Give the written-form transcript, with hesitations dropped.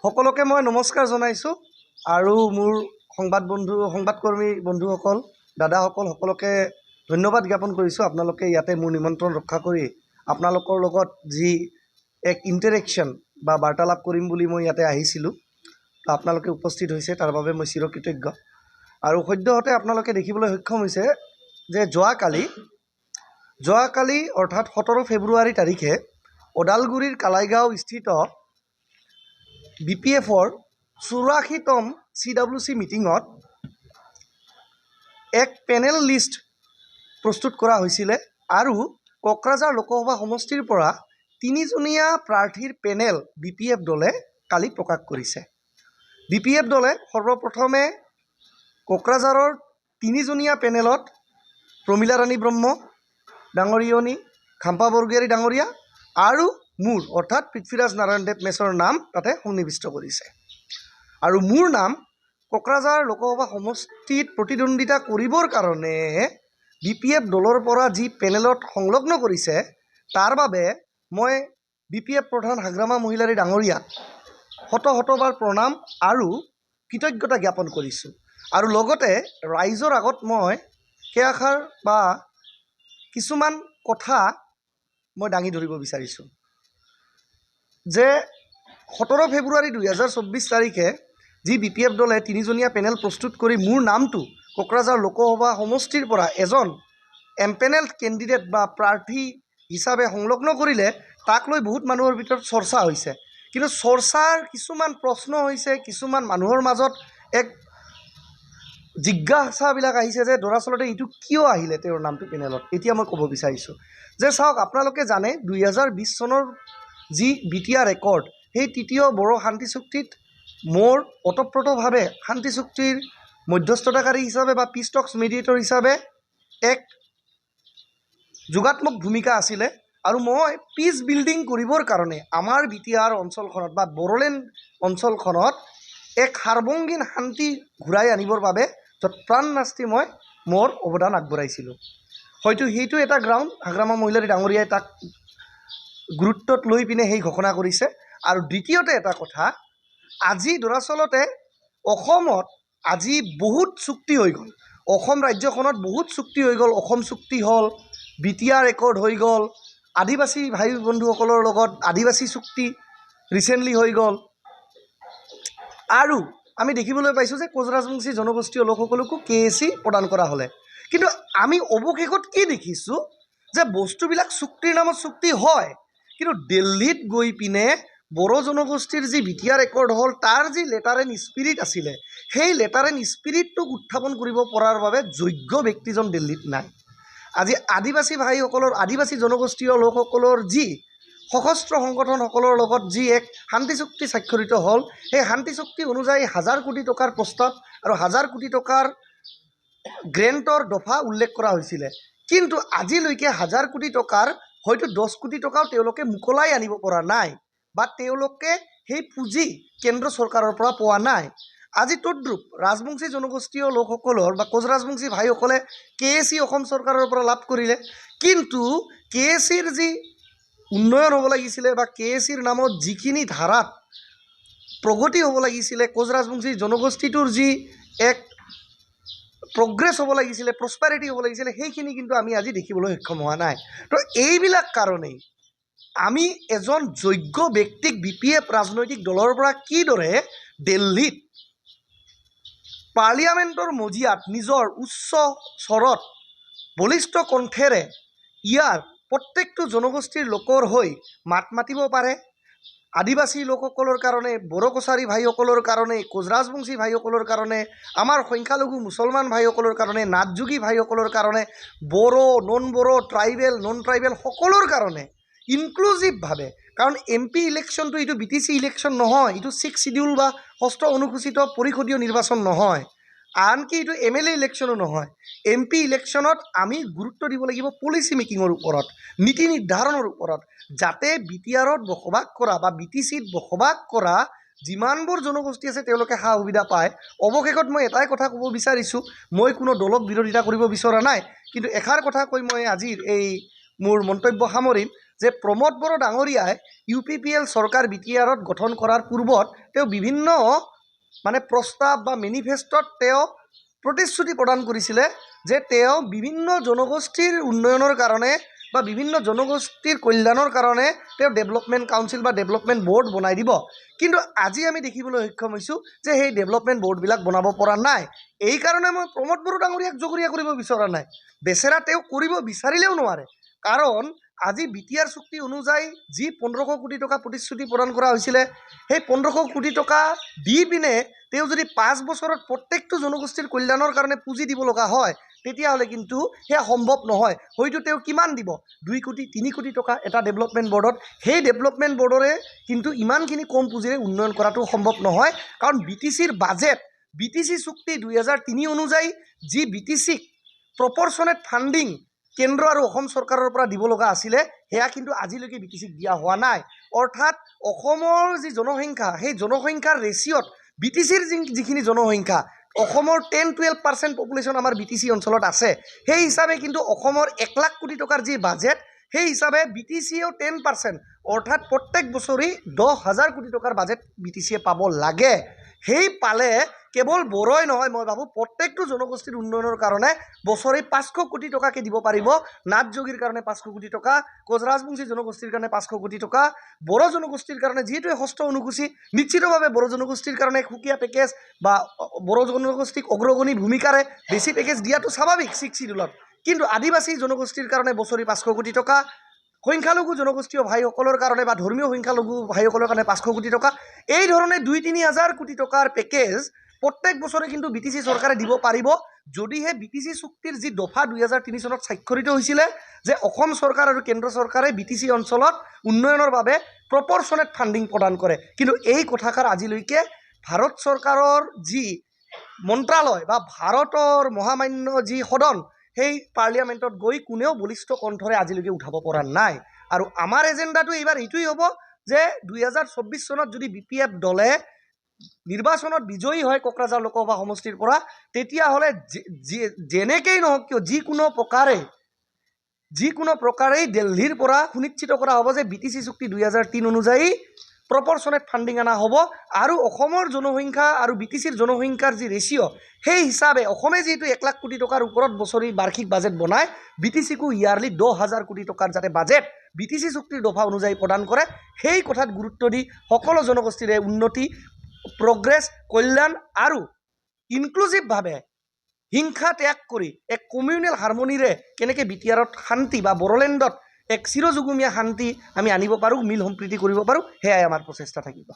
সকলোকে মই নমস্কাৰ জনাইছোঁ আৰু মোৰ সংবাদকৰ্মী বন্ধুসকল দাদাসকল সকলোকে ধন্যবাদ জ্ঞাপন কৰিছোঁ। আপোনালোকে ইয়াতে মোৰ নিমন্ত্ৰণ ৰক্ষা কৰি আপোনালোকৰ লগত যি এক ইণ্টাৰেকশ্যন বা বাৰ্তালাপ কৰিম বুলি মই ইয়াতে আহিছিলোঁ, আপোনালোকে উপস্থিত হৈছে তাৰ বাবে মই চিৰকৃতজ্ঞ। আৰু সদ্যহতে আপোনালোকে দেখিবলৈ সক্ষম হৈছে যে যোৱাকালি অৰ্থাৎ 17 ফেব্ৰুৱাৰী তাৰিখে ওদালগুৰিৰ কালাইগাঁও স্থিত BPFৰ 84তম CWC মিটিঙত এক পেনেল লিষ্ট প্ৰস্তুত কৰা হৈছিলে আৰু কোকৰাঝাৰ লোকসভা সমষ্টিৰ পৰা 3জনীয়া প্ৰাৰ্থীৰ পেনেল BPF দলে কালি প্ৰকাশ কৰিছে। BPF দলে সৰ্বপ্ৰথমে কোকৰাঝাৰৰ 3জনীয়া পেনেলত প্ৰমীলা ৰাণী ব্ৰহ্ম ডাঙৰীয়নী, খাম্পা বৰগোহাঁই ডাঙৰীয়া আৰু মোৰ অৰ্থাৎ পৃথ্বীৰাজ নাৰায়ণ দেৱ মেছৰ নাম তাতে সন্নিৱিষ্ট কৰিছে। আৰু মোৰ নাম কোকৰাঝাৰ লোকসভা সমষ্টিত প্ৰতিদ্বন্দ্বিতা কৰিবৰ কাৰণে BPF দলৰ পৰা যি পেনেলত সংলগ্ন কৰিছে তাৰ বাবে মই BPF প্ৰধান হাগ্ৰামা মহিলাৰী ডাঙৰীয়াক শতবাৰ প্ৰণাম আৰু কৃতজ্ঞতা জ্ঞাপন কৰিছোঁ। আৰু লগতে ৰাইজৰ আগত মই কেইষাৰ বা কিছুমান কথা মই দাঙি ধৰিব বিচাৰিছোঁ যে 17 ফেব্ৰুৱাৰী 2024 তাৰিখে যি BPF দলে 3জনীয়া পেনেল প্ৰস্তুত কৰি মোৰ নামটো কোকৰাঝাৰ লোকসভা সমষ্টিৰ পৰা এজন এম্পেনেল কেণ্ডিডেট বা প্ৰাৰ্থী হিচাপে সংলগ্ন কৰিলে, তাক লৈ বহুত মানুহৰ ভিতৰত চৰ্চা হৈছে। কিন্তু চৰ্চাৰ কিছুমান প্ৰশ্ন হৈছে, কিছুমান মানুহৰ মাজত এক জিজ্ঞাসাবিলাক আহিছে যে দৰাচলতে এইটো কিয় আহিলে তেওঁৰ নামটো পেনেলত। এতিয়া মই ক'ব বিচাৰিছোঁ যে চাওক, আপোনালোকে জানে 2020 চনৰ যি BTR ৰেকৰ্ড, সেই তৃতীয় বড়ো শান্তি চুক্তিত মোৰ ওতঃপ্ৰোতভাৱে শান্তি চুক্তিৰ মধ্যস্থতাকাৰী হিচাপে বা পিছ টক্স মেডিয়েটৰ হিচাপে এক যোগাত্মক ভূমিকা আছিলে। আৰু মই পিছ বিল্ডিং কৰিবৰ কাৰণে আমাৰ BTR অঞ্চলখনত বা বড়োলেণ্ড অঞ্চলখনত এক সাৰ্বঙ্গীন শান্তি ঘূৰাই আনিবৰ বাবে প্ৰাণ নাস্তি মই মোৰ অৱদান আগবঢ়াইছিলোঁ। হয়তো সেইটো এটা গ্ৰাউণ্ড হাগ্ৰামা মহিলাৰী ডাঙৰীয়াই তাক গুৰুত্বত লৈ পিনে সেই ঘোষণা কৰিছে। আৰু দ্বিতীয়তে এটা কথা, আজি দৰাচলতে অসমত আজি বহুত চুক্তি হৈ গ'ল, অসম ৰাজ্যখনত বহুত চুক্তি হৈ গ'ল। অসম চুক্তি হ'ল, BTR ৰেকৰ্ড হৈ গ'ল, আদিবাসী ভাই বন্ধুসকলৰ লগত আদিবাসী চুক্তি ৰিচেণ্টলি হৈ গ'ল। আৰু আমি দেখিবলৈ পাইছোঁ যে কোচ ৰাজবংশী জনগোষ্ঠীয় লোকসকলকো KAC প্ৰদান কৰা হ'লে। কিন্তু আমি অৱশেষত কি দেখিছোঁ যে বস্তুবিলাক চুক্তিৰ নামত চুক্তি হয়, কিন্তু দিল্লীত গৈ পিনে বড়ো জনগোষ্ঠীৰ যি BTR ৰেকৰ্ড হ'ল, তাৰ যি লেটাৰ এণ্ড স্পিৰিট আছিলে, সেই লেটাৰ এণ্ড স্পিৰিটটোক উত্থাপন কৰিব পৰাৰ বাবে যোগ্য ব্যক্তিজন দিল্লীত নাই। আজি আদিবাসী ভাইসকলৰ, আদিবাসী জনগোষ্ঠীয় লোকসকলৰ যি সশস্ত্ৰ সংগঠনসকলৰ লগত যি এক শান্তি চুক্তি স্বাক্ষৰিত হ'ল, সেই শান্তি চুক্তি অনুযায়ী 1000 কোটি টকাৰ প্ৰস্তাৱ আৰু 1000 কোটি টকাৰ গ্ৰেণ্টৰ দফা উল্লেখ কৰা হৈছিলে। কিন্তু আজিলৈকে 1000 কোটি টকাৰ হয়তো 10 কোটি টকাও তেওঁলোকে মোকলাই আনিব পৰা নাই বা তেওঁলোকে সেই পুঁজি কেন্দ্ৰ চৰকাৰৰ পৰা পোৱা নাই। আজি তদ্ৰুপ ৰাজবংশী জনগোষ্ঠীয় লোকসকলৰ বা কোচ ৰাজবংশী ভাইসকলে KAC অসম চৰকাৰৰ পৰা লাভ কৰিলে, কিন্তু KACৰ যি উন্নয়ন হ'ব লাগিছিলে বা KACৰ নামত যিখিনি ধাৰাত প্ৰগতি হ'ব লাগিছিলে, কোচ ৰাজবংশী জনগোষ্ঠীটোৰ যি এক প্ৰগ্ৰেছ হ'ব লাগিছিলে, প্ৰস্পাৰিটি হ'ব লাগিছিলে, সেইখিনি কিন্তু আমি আজি দেখিবলৈ সক্ষম হোৱা নাই। তো এইবিলাক কাৰণেই আমি এজন যোগ্য ব্যক্তিক BPF ৰাজনৈতিক দলৰ পৰা কিদৰে দিল্লীত পাৰ্লিয়ামেণ্টৰ মজিয়াত নিজৰ উচ্চ স্বৰত বলিষ্ঠ কণ্ঠেৰে ইয়াৰ প্ৰত্যেকটো জনগোষ্ঠীৰ লোকৰ হৈ মাত মাতিব পাৰে। আদিবাসী লোকসকলৰ কাৰণে, বড়ো কছাৰী ভাইসকলৰ কাৰণে, কোচ ৰাজবংশী ভাইসকলৰ কাৰণে, আমাৰ সংখ্যালঘু মুছলমান ভাইসকলৰ কাৰণে, নাথযোগী ভাইসকলৰ কাৰণে, Bodo, non Bodo, tribal, non tribal সকলৰ কাৰণে ইনক্লুজিভভাৱে। কাৰণ MP ইলেকশ্যনটো এইটো BTC ইলেকশ্যন নহয়, এইটো 6 শিডিউল বা 6ষ্ঠ অনুসূচিত পৰিষদীয় নিৰ্বাচন নহয়, আনকি এইটো MLA ইলেকশ্যনো নহয়। MP ইলেকশ্যনত আমি গুৰুত্ব দিব লাগিব পলিচি মেকিঙৰ ওপৰত, নীতি নিৰ্ধাৰণৰ ওপৰত, যাতে BTRত বসবাস কৰা বা BTCত বসবাস কৰা যিমানবোৰ জনগোষ্ঠী আছে তেওঁলোকে সা সুবিধা পায়। অৱশেষত মই এটাই কথা ক'ব বিচাৰিছোঁ, মই কোনো দলক বিৰোধিতা কৰিব বিচৰা নাই, কিন্তু এষাৰ কথা কৈ মই আজিৰ এই মোৰ মন্তব্য সামৰিম যে প্ৰমোদ বড়ো ডাঙৰীয়াই UPPL চৰকাৰ BTRত গঠন কৰাৰ পূৰ্বত তেওঁ বিভিন্ন মানে প্ৰস্তাৱ বা মেনিফেষ্টত তেওঁ প্ৰতিশ্ৰুতি প্ৰদান কৰিছিলে যে তেওঁ বিভিন্ন জনগোষ্ঠীৰ উন্নয়নৰ কাৰণে বা বিভিন্ন জনগোষ্ঠীৰ কল্যাণৰ কাৰণে তেওঁ ডেভেলপমেণ্ট কাউন্সিল বা ডেভেলপমেণ্ট বৰ্ড বনাই দিব। কিন্তু আজি আমি দেখিবলৈ সক্ষম হৈছোঁ যে সেই ডেভেলপমেণ্ট বৰ্ডবিলাক বনাব পৰা নাই। এই কাৰণে মই প্ৰমোদ বড়ো ডাঙৰীয়াক জগৰীয়া কৰিব বিচৰা নাই। বেচেৰা তেওঁ কৰিব বিচাৰিলেও নোৱাৰে, কাৰণ আজি BTR চুক্তি অনুযায়ী যি 1500 কোটি টকা প্ৰতিশ্ৰুতি প্ৰদান কৰা হৈছিলে, সেই 1500 কোটি টকা দি পিনে তেওঁ যদি 5 বছৰত প্ৰত্যেকটো জনগোষ্ঠীৰ কল্যাণৰ কাৰণে পুঁজি দিব লগা হয়, তেতিয়াহ'লে কিন্তু সেয়া সম্ভৱ নহয়। হয়তো তেওঁ কিমান দিব, 2 কোটি 3 কোটি টকা এটা ডেভেলপমেণ্ট বৰ্ডত। সেই ডেভেলপমেণ্ট বৰ্ডৰে কিন্তু ইমানখিনি কম পুঁজিৰে উন্নয়ন কৰাটো সম্ভৱ নহয়, কাৰণ BTCৰ বাজেট BTC চুক্তি 2003 অনুযায়ী যি BTCক প্ৰপৰ্চনেট ফাণ্ডিং কেন্দ্ৰ আৰু অসম চৰকাৰৰ পৰা দিব লগা আছিলে, সেয়া কিন্তু আজিলৈকে BTCক দিয়া হোৱা নাই। অৰ্থাৎ অসমৰ যি জনসংখ্যা, সেই জনসংখ্যাৰ ৰেচিঅ'ত BTCৰ যিখিনি জনসংখ্যা, অসমৰ 10-12% পপুলেশ্যন আমাৰ BTC অঞ্চলত আছে। সেই হিচাপে কিন্তু অসমৰ 1 লাখ কোটি টকাৰ যি বাজেট, সেই হিচাপে BTCয়েও 10%, অৰ্থাৎ প্ৰত্যেক বছৰি 10,000 কোটি টকাৰ বাজেট BTCয়ে পাব লাগে। সেই পালে কেৱল বড়োই নহয়, মই ভাবোঁ প্ৰত্যেকটো জনগোষ্ঠীৰ উন্নয়নৰ কাৰণে বছৰি 500 কোটি টকাকৈ দিব পাৰিব। নাথ যোগীৰ কাৰণে 500 কোটি টকা, কোচ ৰাজবংশী জনগোষ্ঠীৰ কাৰণে 500 কোটি টকা, বড়ো জনগোষ্ঠীৰ কাৰণে যিহেতুৱে ষষ্ঠ অনুসূচী, নিশ্চিতভাৱে বড়ো জনগোষ্ঠীৰ কাৰণে সুকীয়া পেকেজ বা বড়ো জনগোষ্ঠীক অগ্ৰগণী ভূমিকাৰে বেছি পেকেজ দিয়াটো স্বাভাৱিক 6 শিডিউলত। কিন্তু আদিবাসী জনগোষ্ঠীৰ কাৰণে বছৰি 500 কোটি টকা, সংখ্যালঘু জনগোষ্ঠীয় ভাইসকলৰ কাৰণে বা ধৰ্মীয় সংখ্যালঘু ভাইসকলৰ কাৰণে 500 কোটি টকা, এই ধৰণে 2-3 হাজাৰ কোটি টকাৰ পেকেজ প্ৰত্যেক বছৰে কিন্তু BTC চৰকাৰে দিব পাৰিব, যদিহে BTC চুক্তিৰ যি দফা 2003 চনত স্বাক্ষৰিত হৈছিলে যে অসম চৰকাৰ আৰু কেন্দ্ৰ চৰকাৰে BTC অঞ্চলত উন্নয়নৰ বাবে প্ৰপৰ্চনেট ফাণ্ডিং প্ৰদান কৰে। কিন্তু এই কথাষাৰ আজিলৈকে ভাৰত চৰকাৰৰ যি মন্ত্ৰালয় বা ভাৰতৰ মহামান্য যি সদন, সেই পাৰ্লিয়ামেণ্টত গৈ কোনেও বলিষ্ঠ কণ্ঠৰে আজিলৈকে উঠাব পৰা নাই। আৰু আমাৰ এজেণ্ডাটো এইবাৰ এইটোৱেই হ'ব যে 2024 চনত যদি BPF দলে নিৰ্বাচনত বিজয়ী হয় কোকৰাঝাৰ লোকসভা সমষ্টিৰ পৰা, তেতিয়াহ'লে যেনেকেই নহওক কিয় যিকোনো প্ৰকাৰেই দিল্লীৰ পৰা সুনিশ্চিত কৰা হ'ব যে BTC চুক্তি 2003 অনুযায়ী প্ৰপৰ্চনেট ফাণ্ডিং অনা হ'ব। আৰু অসমৰ জনসংখ্যা আৰু BTCৰ জনসংখ্যাৰ যি ৰেচিঅ', সেই হিচাপে অসমে যিহেতু 1 লাখ কোটি টকাৰ ওপৰত বছৰি বাৰ্ষিক বাজেট বনায়, BTCকো ইয়াৰলি 10,000 কোটি টকাৰ যাতে বাজেট BTC চুক্তিৰ দফা অনুযায়ী প্ৰদান কৰে, সেই কথাত গুৰুত্ব দি সকলো জনগোষ্ঠীৰে উন্নতি, প্ৰগ্ৰেছ, কল্যাণ আৰু ইনক্লুজিভভাৱে হিংসা ত্যাগ কৰি এক কমিউনেল হাৰমনিৰে কেনেকৈ BTRত শান্তি বা বড়োলেণ্ডত এক চিৰযুগমীয়া শান্তি আমি আনিব পাৰোঁ, মিল সম্প্ৰীতি কৰিব পাৰোঁ, সেয়াই আমাৰ প্ৰচেষ্টা থাকিব।